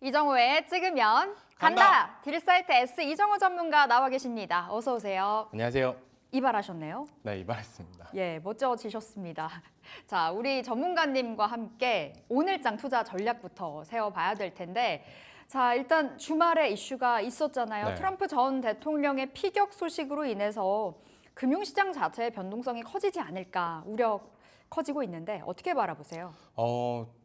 이정호의 찍으면 간다. 딜사이트 S 이정호 전문가 나와 계십니다. 어서 오세요. 안녕하세요. 이발하셨네요. 네, 이발했습니다. 예, 멋져지셨습니다. 자, 우리 전문가님과 함께 오늘장 투자 전략부터 세워봐야 될 텐데, 자, 일단 주말에 이슈가 있었잖아요. 네. 트럼프 전 대통령의 피격 소식으로 인해서 금융시장 자체의 변동성이 커지지 않을까 우려 커지고 있는데 어떻게 바라보세요?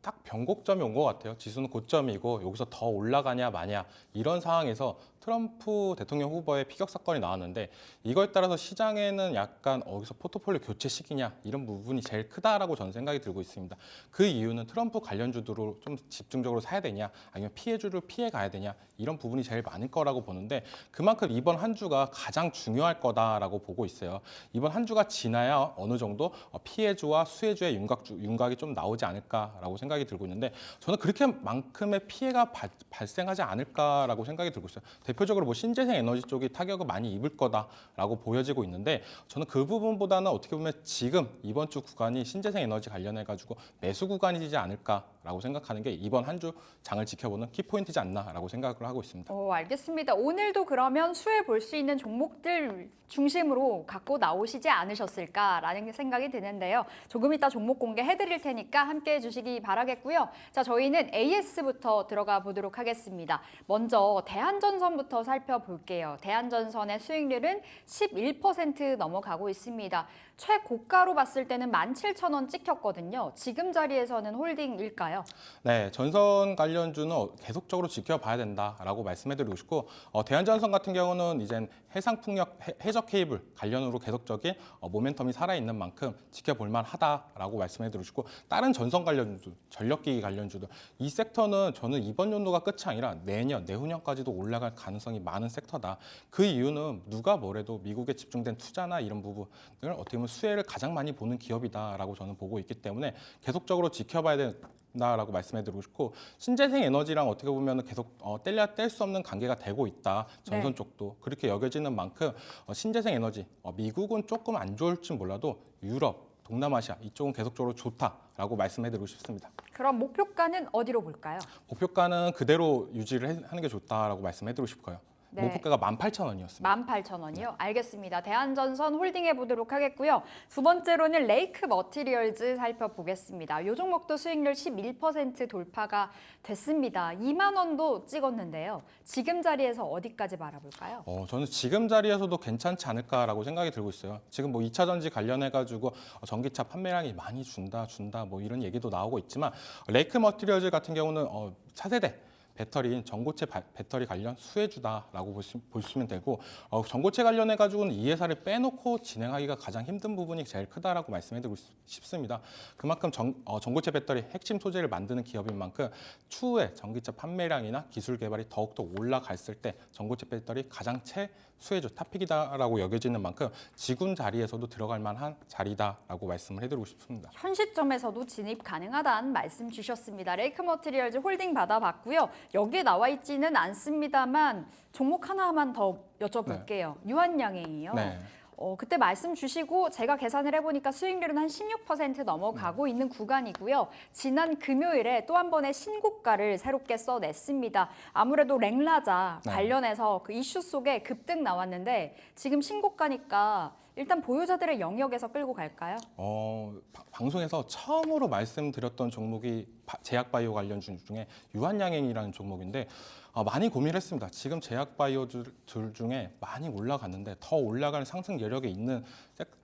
딱 변곡점이 온 것 같아요. 지수는 고점이고 여기서 더 올라가냐 마냐 이런 상황에서 트럼프 대통령 후보의 피격 사건이 나왔는데 이거에 따라서 시장에는 약간 여기서 포트폴리오 교체 시기냐 이런 부분이 제일 크다라고 저는 생각이 들고 있습니다. 그 이유는 트럼프 관련주들로 좀 집중적으로 사야 되냐 아니면 피해주를 피해 가야 되냐 이런 부분이 제일 많을 거라고 보는데 그만큼 이번 한 주가 가장 중요할 거다라고 보고 있어요. 이번 한 주가 지나야 어느 정도 피해주와 수혜주의 윤곽이 좀 나오지 않을까라고 생각이 들고 있는데 저는 그렇게만큼의 피해가 발생하지 않을까라고 생각이 들고 있어요. 대표적으로 뭐 신재생 에너지 쪽이 타격을 많이 입을 거다라고 보여지고 있는데 저는 그 부분보다는 어떻게 보면 지금 이번 주 구간이 신재생 에너지 관련해 가지고 매수 구간이지 않을까라고 생각하는 게 이번 한 주 장을 지켜보는 키포인트지 않나라고 생각을 하고 있습니다. 알겠습니다. 오늘도 그러면 수혜 볼 수 있는 종목들 중심으로 갖고 나오시지 않으셨을까라는 생각이 드는데요. 조금 이따 종목 공개해드릴 테니까 함께해 주시기 바라겠고요. 자, 저희는 AS부터 들어가 보도록 하겠습니다. 먼저 대한전선부터 살펴볼게요. 대한전선의 수익률은 11% 넘어가고 있습니다. 최고가로 봤을 때는 17,000원 찍혔거든요. 지금 자리에서는 홀딩일까요? 네, 전선 관련주는 계속적으로 지켜봐야 된다라고 말씀해드리고 싶고 대한전선 같은 경우는 이젠 해상풍력, 해적 케이블 관련으로 계속적인 모멘텀이 살아있는 만큼 지켜볼 만하다라고 말씀해드리고 싶고 다른 전선 관련주, 전력기기 관련주도 이 섹터는 저는 이번 연도가 끝이 아니라 내년, 내후년까지도 올라갈 가능성이 많은 sek터다. 그 이유는 누가 뭐래도 미국에 집중된 투자나 이런 부분을 어떻게 보면 수혜를 가장 많이 보는 기업이다라고 저는 보고 있기 때문에 계속적으로 지켜봐야 된다라고 말씀해드리고 싶고 신재생 에너지랑 어떻게 보면 계속 뗄 수 없는 관계가 되고 있다. 전선 네. 쪽도 그렇게 여겨지는 만큼 신재생 에너지 미국은 조금 안 좋을지 몰라도 유럽, 동남아시아 이쪽은 계속적으로 좋다라고 말씀해드리고 싶습니다. 그럼 목표가는 어디로 볼까요? 목표가는 그대로 유지를 하는 게 좋다라고 말씀해드리고 싶어요. 네. 목표가가 18,000원이었습니다. 18,000원이요? 알겠습니다. 대한전선 홀딩해 보도록 하겠고요. 두 번째로는 레이크 머티리얼즈 살펴보겠습니다. 이 종목도 수익률 11% 돌파가 됐습니다. 2만 원도 찍었는데요. 지금 자리에서 어디까지 바라볼까요? 저는 지금 자리에서도 괜찮지 않을까라고 생각이 들고 있어요. 지금 뭐 2차 전지 관련해가지고 전기차 판매량이 많이 준다 뭐 이런 얘기도 나오고 있지만 레이크 머티리얼즈 같은 경우는 차세대 배터리인 전고체 배터리 관련 수혜주다라고 보시면 되고 전고체 관련해가지고는 이 회사를 빼놓고 진행하기가 가장 힘든 부분이 제일 크다라고 말씀해드리고 싶습니다. 그만큼 전고체 배터리 핵심 소재를 만드는 기업인 만큼 추후에 전기차 판매량이나 기술 개발이 더욱더 올라갔을 때 전고체 배터리 가장 최수혜주 탑픽이다라고 여겨지는 만큼 지금 자리에서도 들어갈 만한 자리다라고 말씀을 해드리고 싶습니다. 현 시점에서도 진입 가능하다는 말씀 주셨습니다. 레이크 머티리얼즈 홀딩 받아봤고요. 여기에 나와 있지는 않습니다만 종목 하나만 더 여쭤볼게요. 유한양행이요. 네. 그때 말씀 주시고 제가 계산을 해보니까 수익률은 한 16% 넘어가고 있는 구간이고요. 지난 금요일에 또 한 번의 신고가를 새롭게 써냈습니다. 아무래도 랭라자 관련해서 그 이슈 속에 급등 나왔는데 지금 신고가니까 일단 보유자들의 영역에서 끌고 갈까요? 방송에서 처음으로 말씀드렸던 종목이 제약바이오 관련주 중에 유한양행이라는 종목인데 많이 고민을 했습니다. 지금 제약바이오들 중에 많이 올라갔는데 더 올라갈 상승 여력이 있는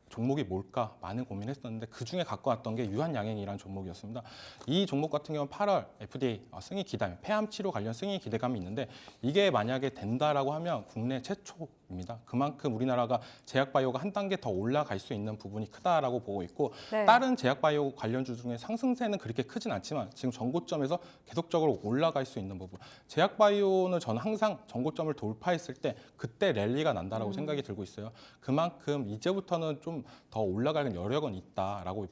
종목이 뭘까 많은 고민했었는데 그중에 갖고 왔던 게 유한양행이라는 종목이었습니다. 이 종목 같은 경우는 8월 FDA 승인 기대감, 폐암 치료 관련 승인 기대감이 있는데 이게 만약에 된다라고 하면 국내 최초입니다. 그만큼 우리나라가 제약바이오가 한 단계 더 올라갈 수 있는 부분이 크다라고 보고 있고 네. 다른 제약바이오 관련주 중에 상승세는 그렇게 크진 않지만 지금 전고점에서 계속적으로 올라갈 수 있는 부분. 제약바이오는 저는 항상 전고점을 돌파했을 때 그때 랠리가 난다라고 생각이 들고 있어요. 그만큼 이제부터는 좀 더 올라가는 여력은 있다라고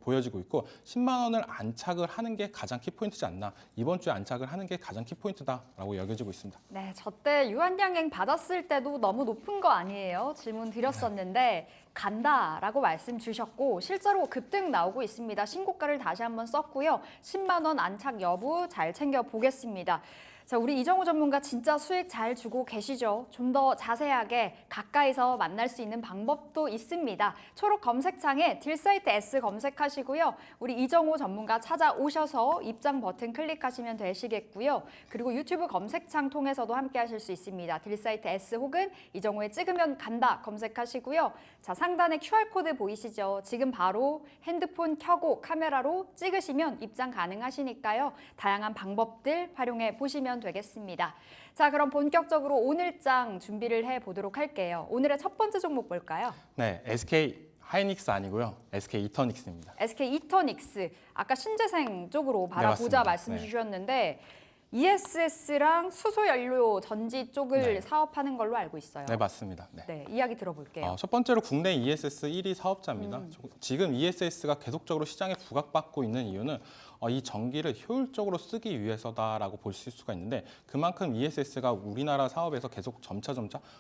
보여지고 있고 10만 원을 안착을 하는 게 가장 키포인트지 않나. 이번 주에 안착을 하는 게 가장 키포인트다라고 여겨지고 있습니다. 네, 저 때 유한양행 받았을 때도 너무 높은 거 아니에요? 질문 드렸었는데 간다라고 말씀 주셨고 실제로 급등 나오고 있습니다. 신고가를 다시 한번 썼고요. 10만 원 안착 여부 잘 챙겨 보겠습니다. 자, 우리 이정우 전문가 진짜 수익 잘 주고 계시죠? 좀 더 자세하게 가까이서 만날 수 있는 방법도 있습니다. 초록 검색창에 딜사이트 S 검색하시고요. 우리 이정우 전문가 찾아오셔서 입장 버튼 클릭하시면 되시겠고요. 그리고 유튜브 검색창 통해서도 함께 하실 수 있습니다. 딜사이트 S 혹은 이정우의 찍으면 간다 검색하시고요. 자, 상단에 QR코드 보이시죠? 지금 바로 핸드폰 켜고 카메라로 찍으시면 입장 가능하시니까요. 다양한 방법들 활용해 보시면 되겠습니다. 자, 그럼 본격적으로 오늘장 준비를 해보도록 할게요. 오늘의 첫 번째 종목 볼까요? 네, SK 하이닉스 아니고요. SK 이터닉스입니다. SK 이터닉스, 아까 신재생 쪽으로 바라보자 맞습니다. 말씀 네. 주셨는데 ESS랑 수소연료 전지 쪽을 네. 사업하는 걸로 알고 있어요. 네, 맞습니다. 네. 네, 이야기 들어볼게요. 첫 번째로 국내 ESS 1위 사업자입니다. 지금 ESS가 계속적으로 시장에 부각받고 있는 이유는 이 전기를 효율적으로 쓰기 위해서다라고 볼 수가 있는데 그만큼 ESS가 우리나라 사업에서 계속 점차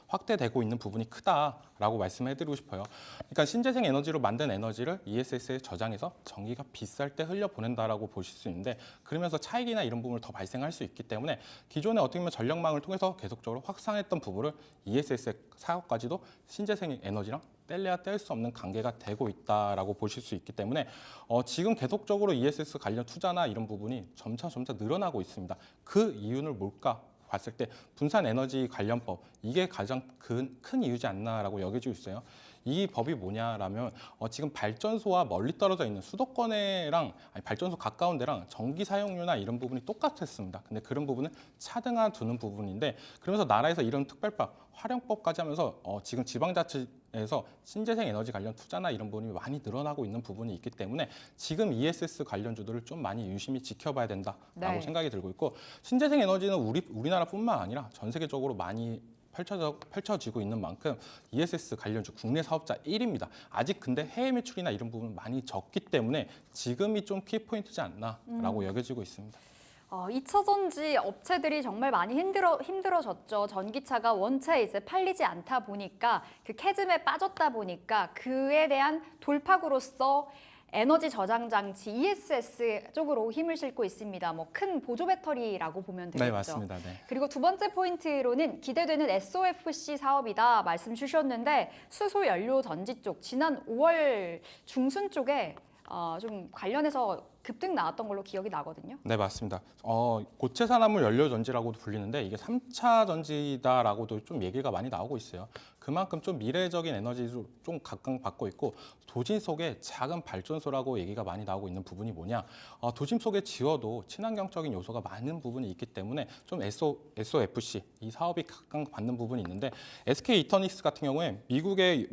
확대되고 있는 부분이 크다라고 말씀해드리고 싶어요. 그러니까 신재생 에너지로 만든 에너지를 ESS에 저장해서 전기가 비쌀 때 흘려보낸다라고 보실 수 있는데 그러면서 차익이나 이런 부분을 더 발생할 수 있기 때문에 기존에 어떻게 보면 전력망을 통해서 계속적으로 확산했던 부분을 ESS의 사업까지도 신재생 에너지랑 뗄래야 뗄 수 없는 관계가 되고 있다라고 보실 수 있기 때문에 지금 계속적으로 ESS 관련 투자나 이런 부분이 점차 늘어나고 있습니다. 그 이유는 뭘까 봤을 때 분산 에너지 관련법 이게 가장 큰 이유지 않나라고 여겨지고 있어요. 이 법이 뭐냐라면 지금 발전소와 멀리 떨어져 있는 수도권에랑 발전소 가까운 데랑 전기 사용료나 이런 부분이 똑같았습니다. 근데 그런 부분은 차등화 두는 부분인데 그러면서 나라에서 이런 특별법 활용법까지 하면서 지금 지방자치에서 신재생 에너지 관련 투자나 이런 부분이 많이 늘어나고 있는 부분이 있기 때문에 지금 ESS 관련주들을 좀 많이 유심히 지켜봐야 된다라고 네. 생각이 들고 있고 신재생 에너지는 우리나라뿐만 아니라 전 세계적으로 많이 펼쳐지고 있는 만큼 ESS 관련주 국내 사업자 1위입니다. 아직 근데 해외 매출이나 이런 부분은 많이 적기 때문에 지금이 좀 키포인트지 않나라고 여겨지고 있습니다. 2차 전지 업체들이 정말 많이 힘들어졌죠. 전기차가 원체 이제 팔리지 않다 보니까 그 캐즘에 빠졌다 보니까 그에 대한 돌파구로서 에너지 저장 장치 ESS 쪽으로 힘을 싣고 있습니다. 뭐 큰 보조 배터리라고 보면 되겠죠. 네, 맞습니다. 네. 그리고 두 번째 포인트로는 기대되는 SOFC 사업이다 말씀 주셨는데 수소 연료 전지 쪽 지난 5월 중순 쪽에 좀 관련해서 급등 나왔던 걸로 기억이 나거든요. 네, 맞습니다. 고체 산화물 연료 전지라고도 불리는데 이게 3차 전지다라고도 좀 얘기가 많이 나오고 있어요. 그만큼 좀 미래적인 에너지도 좀 각광받고 있고 도심 속에 작은 발전소라고 얘기가 많이 나오고 있는 부분이 뭐냐? 도심 속에 지어도 친환경적인 요소가 많은 부분이 있기 때문에 좀 SOFC 이 사업이 각광받는 부분이 있는데 SK 이터닉스 같은 경우에 미국의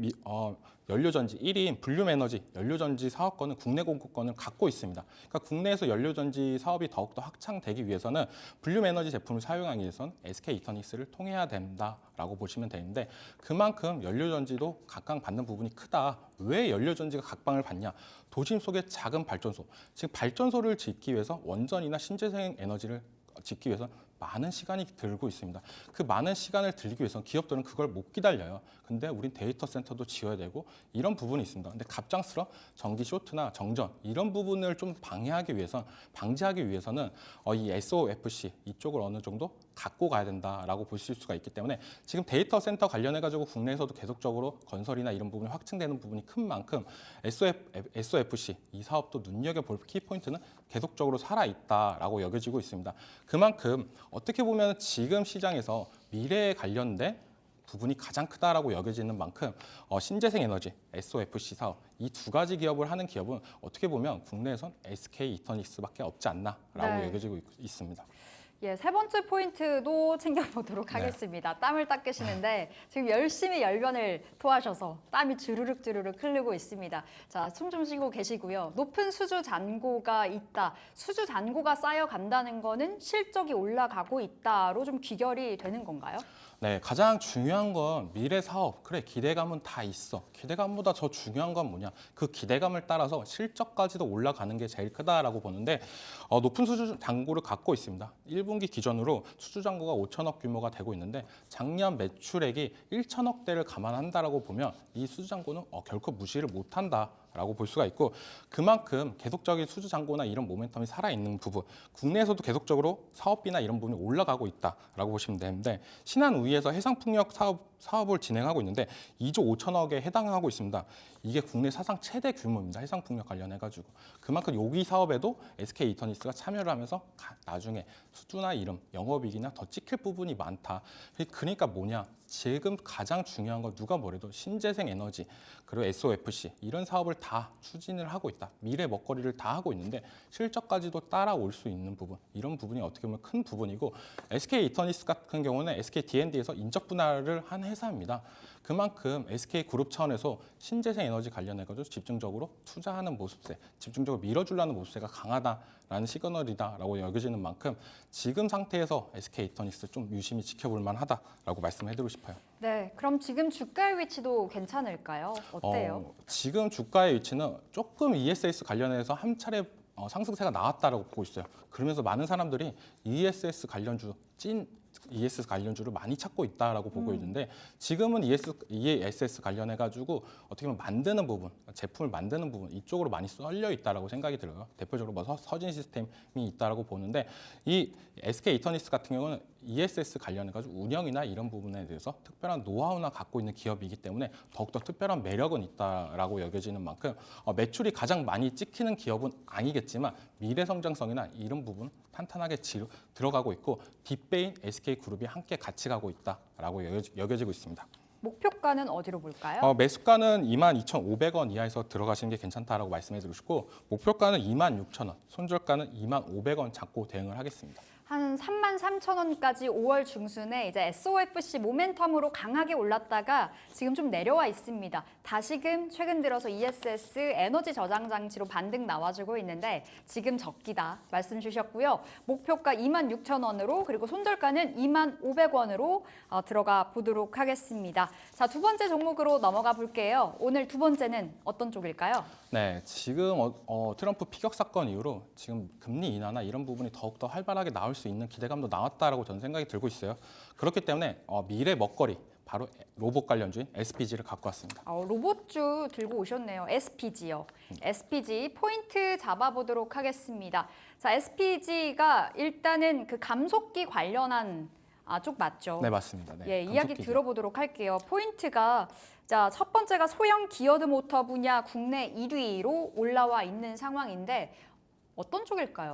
연료전지 1위인 블룸에너지 연료전지 사업권은 국내 공급권을 갖고 있습니다. 그러니까 국내에서 연료전지 사업이 더욱더 확장되기 위해서는 블룸에너지 제품을 사용하기 위해서는 SK 이터닉스를 통해야 된다라고 보시면 되는데 그만큼 연료전지도 각광받는 부분이 크다. 왜 연료전지가 각광을 받냐? 도심 속의 작은 발전소, 즉 발전소를 짓기 위해서 원전이나 신재생 에너지를 짓기 위해서 많은 시간이 들고 있습니다. 그 많은 시간을 들기 위해서는 기업들은 그걸 못 기다려요. 근데 우린 데이터 센터도 지어야 되고 이런 부분이 있습니다. 근데 갑작스러운 전기 쇼트나 정전 이런 부분을 좀 방지하기 위해서는 이 SOFC 이쪽을 어느 정도 갖고 가야 된다라고 보실 수가 있기 때문에 지금 데이터 센터 관련해가지고 국내에서도 계속적으로 건설이나 이런 부분이 확증되는 부분이 큰 만큼 SOFC 이 사업도 눈여겨볼 키포인트는 계속적으로 살아있다라고 여겨지고 있습니다. 그만큼 어떻게 보면 지금 시장에서 미래에 관련된 부분이 가장 크다라고 여겨지는 만큼 신재생 에너지, SOFC 사업 이 두 가지 기업을 하는 기업은 어떻게 보면 국내에선 SK 이터닉스밖에 없지 않나라고 네. 여겨지고 있습니다. 예, 세 번째 포인트도 챙겨보도록 네. 하겠습니다. 땀을 닦으시는데 지금 열심히 열변을 토하셔서 땀이 주르륵 흐르고 있습니다. 자, 숨 좀 쉬고 계시고요. 높은 수주 잔고가 있다. 수주 잔고가 쌓여간다는 거는 실적이 올라가고 있다로 좀 귀결이 되는 건가요? 네, 가장 중요한 건 미래 사업. 그래, 기대감은 다 있어. 기대감보다 더 중요한 건 뭐냐? 그 기대감을 따라서 실적까지도 올라가는 게 제일 크다라고 보는데 높은 수준 잔고를 갖고 있습니다. 일부 1분기 기준으로 수주 잔고가 5천억 규모가 되고 있는데 작년 매출액이 1천억대를 감안한다라고 보면 이 수주 잔고는 결코 무시를 못한다라고 볼 수가 있고 그만큼 계속적인 수주 잔고나 이런 모멘텀이 살아있는 부분 국내에서도 계속적으로 사업비나 이런 부분이 올라가고 있다라고 보시면 되는데 신한우이에서 해상풍력 사업을 진행하고 있는데 2조 5천억에 해당하고 있습니다. 이게 국내 사상 최대 규모입니다. 해상풍력 관련해가지고 그만큼 여기 사업에도 SK 이터니스가 참여를 하면서 나중에 수주나 이름, 영업이익이나 더 찍힐 부분이 많다. 그러니까 뭐냐? 지금 가장 중요한 건 누가 뭐래도 신재생 에너지 그리고 SOFC 이런 사업을 다 추진을 하고 있다. 미래 먹거리를 다 하고 있는데 실적까지도 따라올 수 있는 부분 이런 부분이 어떻게 보면 큰 부분이고 SK 이터니스 같은 경우는 SK D&D에서 인적 분할을 한 회사입니다. 그만큼 SK 그룹 차원에서 신재생 에너지 관련해가지고 집중적으로 투자하는 모습세, 집중적으로 밀어주려는 모습세가 강하다라는 시그널이다라고 여겨지는 만큼 지금 상태에서 SK 이터니스 좀 유심히 지켜볼 만하다라고 말씀해드리고 싶어요. 네, 그럼 지금 주가의 위치도 괜찮을까요? 어때요? 지금 주가의 위치는 조금 ESS 관련해서 한 차례 상승세가 나왔다라고 보고 있어요. 그러면서 많은 사람들이 ESS 관련주를 많이 찾고 있다라고 보고 있는데 지금은 ESS 관련해가지고 어떻게 보면 만드는 부분, 제품을 만드는 부분 이쪽으로 많이 쏠려 있다라고 생각이 들어요. 대표적으로 뭐 서진 시스템이 있다라고 보는데 이 SK 이터니스 같은 경우는 ESS 관련해가지고 운영이나 이런 부분에 대해서 특별한 노하우나 갖고 있는 기업이기 때문에 더욱더 특별한 매력은 있다라고 여겨지는 만큼 매출이 가장 많이 찍히는 기업은 아니겠지만 미래 성장성이나 이런 부분 탄탄하게 들어가고 있고 뒷배인 SK그룹이 함께 같이 가고 있다라고 여겨지고 있습니다. 목표가는 어디로 볼까요? 매수가는 22,500원 이하에서 들어가시는 게 괜찮다라고 말씀해드리고 싶고 목표가는 26,000원, 손절가는 25,000원 잡고 대응을 하겠습니다. 한 33,000원까지 5월 중순에 이제 SOFC 모멘텀으로 강하게 올랐다가 지금 좀 내려와 있습니다. 다시금 최근 들어서 ESS 에너지 저장 장치로 반등 나와주고 있는데 지금 적기다 말씀 주셨고요. 목표가 26,000원으로 그리고 손절가는 25,000원으로 들어가 보도록 하겠습니다. 자, 두 번째 종목으로 넘어가 볼게요. 오늘 두 번째는 어떤 쪽일까요? 네, 지금 트럼프 피격 사건 이후로 지금 금리 인하나 이런 부분이 더욱더 활발하게 나올 수 있는 기대감도 나왔다라고 저는 생각이 들고 있어요. 그렇기 때문에 미래 먹거리 바로 로봇 관련주인 SPG를 갖고 왔습니다. 로봇주 들고 오셨네요. SPG요. SPG 포인트 잡아보도록 하겠습니다. 자, SPG가 일단은 그 감속기 관련한 쪽 맞죠? 네, 맞습니다. 네, 예, 이야기 감속기죠. 들어보도록 할게요. 포인트가 자, 첫 번째가 소형 기어드 모터 분야 국내 1위로 올라와 있는 상황인데 어떤 쪽일까요?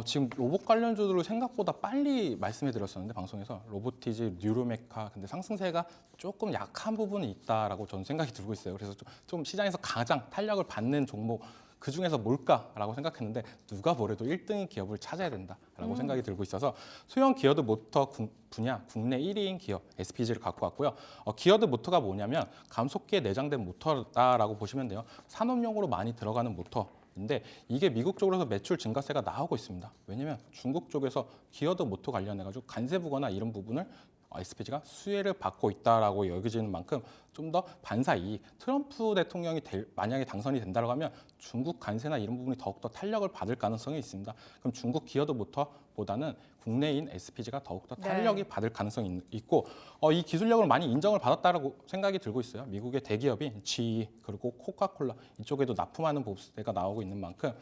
지금 로봇 관련주들을 생각보다 빨리 말씀해 드렸었는데 방송에서 로보티즈, 뉴로메카 근데 상승세가 조금 약한 부분이 있다라고 저는 생각이 들고 있어요. 그래서 좀 시장에서 가장 탄력을 받는 종목 그 중에서 뭘까라고 생각했는데 누가 뭐래도 1등인 기업을 찾아야 된다라고 생각이 들고 있어서 소형 기어드 모터 분야 국내 1위인 기업 SPG를 갖고 왔고요. 기어드 모터가 뭐냐면 감속기에 내장된 모터다라고 보시면 돼요. 산업용으로 많이 들어가는 모터인데 이게 미국 쪽으로서 매출 증가세가 나오고 있습니다. 왜냐하면 중국 쪽에서 기어드 모터 관련해가지고 관세 부과나 이런 부분을 SPG가 수혜를 받고 있다라고 여겨지는 만큼 좀 더 반사이 트럼프 대통령이 만약에 당선이 된다고 하면 중국 관세나 이런 부분이 더욱더 탄력을 받을 가능성이 있습니다. 그럼 중국 기어드 모터보다는 국내인 SPG가 더욱더 탄력이 받을 가능성이 있고 이 기술력을 많이 인정을 받았다라고 생각이 들고 있어요. 미국의 대기업인 GE 그리고 코카콜라 이쪽에도 납품하는 보수세가 나오고 있는 만큼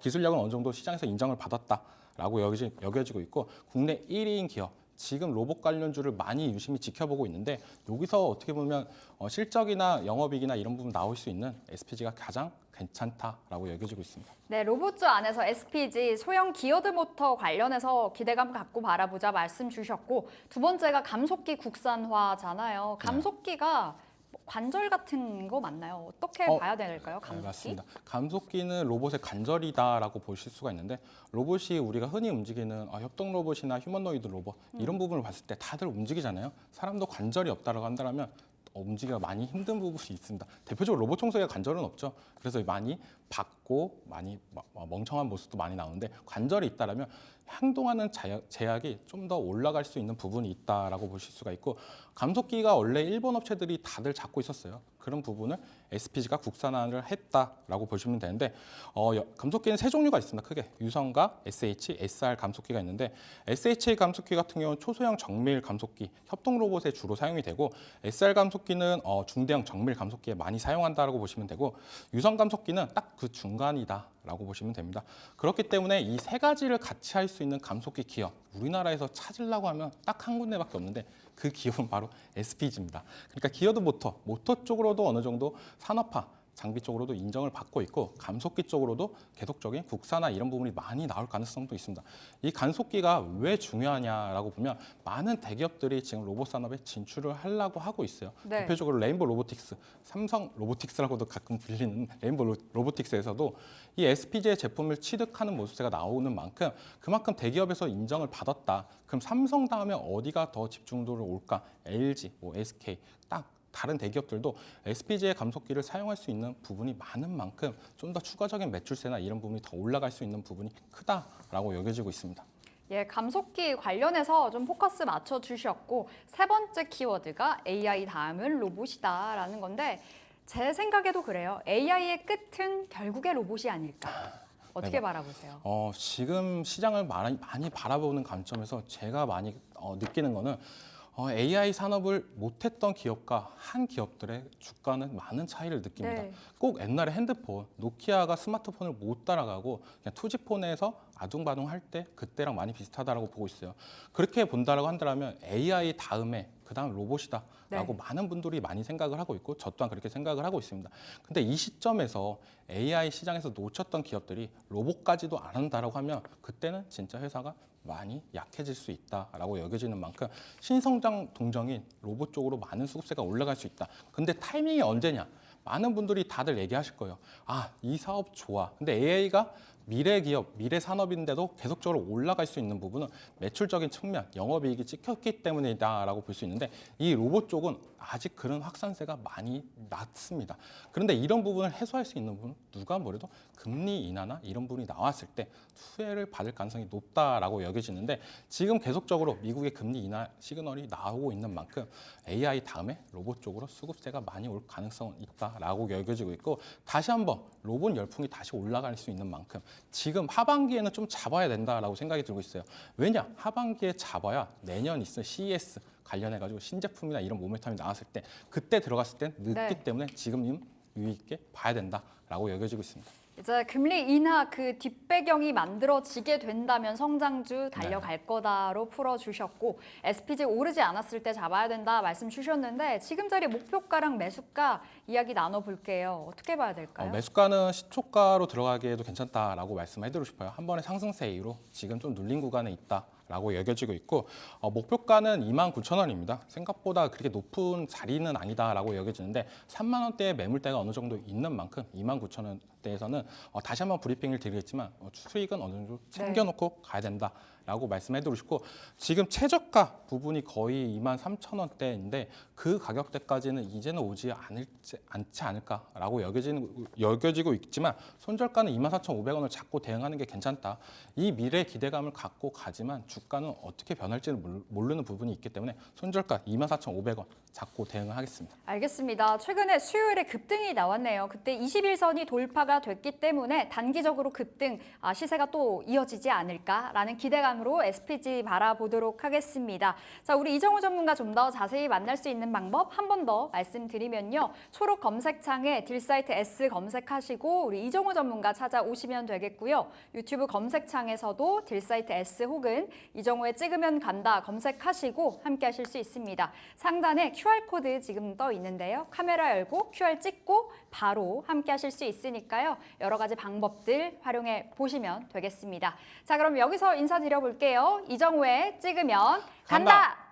기술력은 어느 정도 시장에서 인정을 받았다라고 여겨지고 있고 국내 1위인 기업 지금 로봇 관련주를 많이 유심히 지켜보고 있는데 여기서 어떻게 보면 실적이나 영업이익이나 이런 부분 나올 수 있는 SPG가 가장 괜찮다라고 여겨지고 있습니다. 네, 로봇주 안에서 SPG 소형 기어드 모터 관련해서 기대감 갖고 바라보자 말씀 주셨고 두 번째가 감속기 국산화잖아요. 감속기가 관절 같은 거 맞나요? 어떻게 봐야 될까요? 감속기? 네, 맞습니다. 감속기는 로봇의 관절이다라고 보실 수가 있는데 로봇이 우리가 흔히 움직이는 협동 로봇이나 휴머노이드 로봇 이런 부분을 봤을 때 다들 움직이잖아요. 사람도 관절이 없다라고 한다면 움직이기가 많이 힘든 부분이 있습니다. 대표적으로 로봇 청소기에 관절은 없죠. 그래서 많이 박고 많이 멍청한 모습도 많이 나오는데 관절이 있다라면 행동하는 제약이 좀 더 올라갈 수 있는 부분이 있다라고 보실 수가 있고 감속기가 원래 일본 업체들이 다들 잡고 있었어요. 그런 부분을 SPG가 국산화를 했다라고 보시면 되는데 감속기는 세 종류가 있습니다. 크게 유성과 SH, SR 감속기가 있는데 SH 감속기 같은 경우는 초소형 정밀 감속기, 협동 로봇에 주로 사용이 되고 SR 감속기는 중대형 정밀 감속기에 많이 사용한다라고 보시면 되고 유성 감속기는 딱 그 중간이다라고 보시면 됩니다. 그렇기 때문에 이 세 가지를 같이 할 수 있는 감속기 기업 우리나라에서 찾으려고 하면 딱 한 군데밖에 없는데 그 기업은 바로 SPG입니다. 그러니까 기어드 모터 쪽으로도 어느 정도 산업화 장비 쪽으로도 인정을 받고 있고 감속기 쪽으로도 계속적인 국산화 이런 부분이 많이 나올 가능성도 있습니다. 이 감속기가 왜 중요하냐라고 보면 많은 대기업들이 지금 로봇 산업에 진출을 하려고 하고 있어요. 네. 대표적으로 레인보 로보틱스, 삼성 로보틱스라고도 가끔 불리는 레인보 로보틱스에서도 이 SPG의 제품을 취득하는 모습세가 나오는 만큼 그만큼 대기업에서 인정을 받았다. 그럼 삼성 다음에 어디가 더 집중도를 올까? LG, SK 딱 다른 대기업들도 SPG의 감속기를 사용할 수 있는 부분이 많은 만큼 좀 더 추가적인 매출세나 이런 부분이 더 올라갈 수 있는 부분이 크다라고 여겨지고 있습니다. 예, 감속기 관련해서 좀 포커스 맞춰주셨고 세 번째 키워드가 AI 다음은 로봇이다라는 건데 제 생각에도 그래요. AI의 끝은 결국에 로봇이 아닐까. 어떻게 네. 바라보세요? 지금 시장을 많이 바라보는 관점에서 제가 많이 느끼는 거는 AI 산업을 못했던 기업과 한 기업들의 주가는 많은 차이를 느낍니다. 네. 꼭 옛날에 핸드폰, 노키아가 스마트폰을 못 따라가고 그냥 투지폰에서 아둥바둥 할 때 그때랑 많이 비슷하다라고 보고 있어요. 그렇게 본다라고 한다면 AI 다음에 그다음 로봇이다라고 네. 많은 분들이 많이 생각을 하고 있고 저 또한 그렇게 생각을 하고 있습니다. 근데 이 시점에서 AI 시장에서 놓쳤던 기업들이 로봇까지도 안 한다라고 하면 그때는 진짜 회사가 많이 약해질 수 있다라고 여겨지는 만큼 신성장 동정인 로봇 쪽으로 많은 수급세가 올라갈 수 있다. 근데 타이밍이 언제냐? 많은 분들이 다들 얘기하실 거예요. 아, 이 사업 좋아. 근데 AI가 미래 기업, 미래 산업인데도 계속적으로 올라갈 수 있는 부분은 매출적인 측면, 영업이익이 찍혔기 때문이다라고 볼 수 있는데 이 로봇 쪽은 아직 그런 확산세가 많이 낮습니다. 그런데 이런 부분을 해소할 수 있는 부분은 누가 뭐래도 금리 인하나 이런 부분이 나왔을 때 수혜를 받을 가능성이 높다라고 여겨지는데 지금 계속적으로 미국의 금리 인하 시그널이 나오고 있는 만큼 AI 다음에 로봇 쪽으로 수급세가 많이 올 가능성은 있다라고 여겨지고 있고 다시 한번 로봇 열풍이 다시 올라갈 수 있는 만큼 지금 하반기에는 좀 잡아야 된다라고 생각이 들고 있어요. 왜냐? 하반기에 잡아야 내년 있을 CES 관련해가지고 신제품이나 이런 모멘텀이 나왔을 때 그때 들어갔을 땐 늦기 네. 때문에 지금 유의 있게 봐야 된다라고 여겨지고 있습니다. 이제 금리 인하 그 뒷배경이 만들어지게 된다면 성장주 달려갈 거다로 풀어주셨고 SPG 오르지 않았을 때 잡아야 된다 말씀 주셨는데 지금 자리 목표가랑 매수가 이야기 나눠볼게요. 어떻게 봐야 될까요? 매수가는 시초가로 들어가기에도 괜찮다라고 말씀해드리고 싶어요. 한 번에 상승세 이후로 지금 좀 눌린 구간에 있다라고 여겨지고 있고 목표가는 29,000원입니다. 생각보다 그렇게 높은 자리는 아니다라고 여겨지는데 3만 원대의 매물대가 어느 정도 있는 만큼 29,000원대에서는 다시 한번 브리핑을 드리겠지만 수익은 어느 정도 챙겨놓고 가야 된다라고 말씀해드리고 싶고 지금 최저가 부분이 거의 23,000원대인데 그 가격대까지는 이제는 오지 않지 않을까라고 여겨지고 있지만 손절가는 24,500원을 잡고 대응하는 게 괜찮다. 이 미래 기대감을 갖고 가지만 주가는 어떻게 변할지는 모르는 부분이 있기 때문에 손절가 24,500원 잡고 대응을 하겠습니다. 알겠습니다. 최근에 수요일에 급등이 나왔네요. 그때 21선이 돌파가 됐기 때문에 단기적으로 급등 시세가 또 이어지지 않을까라는 기대감으로 SPG 바라보도록 하겠습니다. 자, 우리 이정우 전문가 좀 더 자세히 만날 수 있는 방법 한 번 더 말씀드리면요. 초록 검색창에 딜사이트 S 검색하시고 우리 이정우 전문가 찾아오시면 되겠고요. 유튜브 검색창에서도 딜사이트 S 혹은 이정우에 찍으면 간다 검색하시고 함께 하실 수 있습니다. 상단에 QR코드 지금 떠 있는데요. 카메라 열고 QR 찍고 바로 함께 하실 수 있으니까요. 여러 가지 방법들 활용해 보시면 되겠습니다. 자, 그럼 여기서 인사드려 볼게요. 이정우에 찍으면 간다.